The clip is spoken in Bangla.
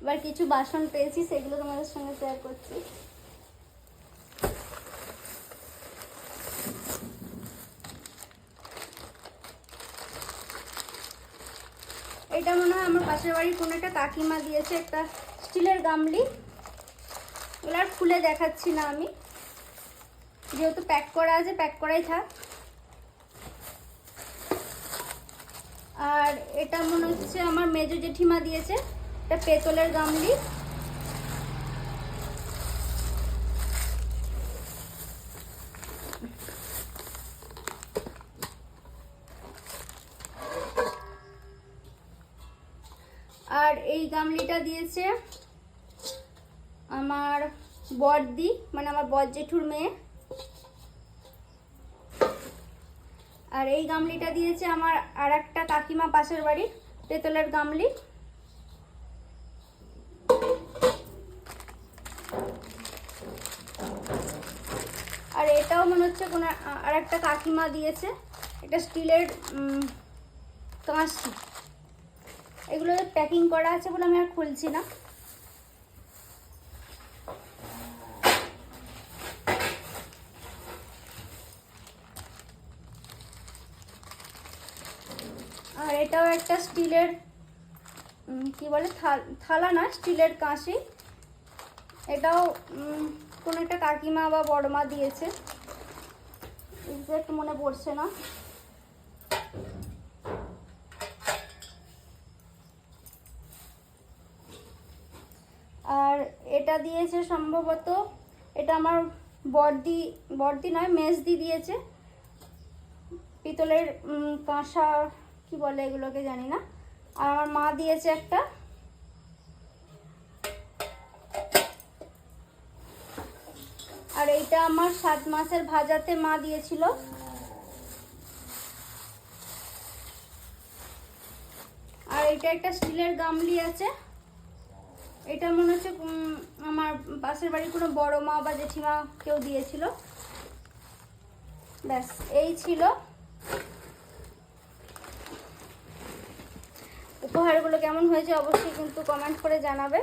এবার কিছু বাসন পেয়েছি, সেগুলো তোমাদের সঙ্গে শেয়ার করছি। এটা মনে হয় আমার পাশের বাড়ির কোনো একটা কাকিমা দিয়েছে, একটা স্টিলের গামলি। এগুলো আর খুলে দেখাচ্ছি না আমি, যেহেতু প্যাক করা আছে, প্যাক করাই থাক। আর এটা মনে হচ্ছে আমার মেজো জেঠিমা দিয়েছে, এটা পেতলের গামলি। আর এই গামলিটা দিয়েছে আমার বড়দি, মানে আমার বড় জেঠুর মেয়ে। আর এই গামলিটা দিয়েছে আমার আর একটা কাকিমা পাশের বাড়ির, পেতলের গামলি। আর এটাও মনে হচ্ছে কোনো আর একটা কাকিমা দিয়েছে, এটা স্টিলের কাঁচি। এগুলো প্যাকিং করা আছে বলে আমি আর খুলছি না। আর এটাও একটা স্টিলের কি বলে থালা না, স্টিলের কাঁচি। এটাও কোনো একটা কাকিমা বা বড়মা দিয়েছে, এক্সাক্ট মনে পড়ছে না। আর এটা দিয়েছে সম্ভবত, এটা আমার বড়দি নয়, মেজদি দিয়েছে। পিতলের কাঁসা কি বলে এগুলোকে জানি না। আর আমার মা দিয়েছে একটা। আর এইটা আমার 7 মাসের ভাজাতে মা দিয়েছিল। আর এটা একটা স্টিলের গামলি আছে, এটা মনে হচ্ছে আমার পাশের বাড়ির কোনো বড় মা বা জেঠিমা কেউ দিয়েছিল। ব্যাস এই ছিল। উপহারগুলো কেমন হয়েছে অবশ্যই কিন্তু কমেন্ট করে জানাবে।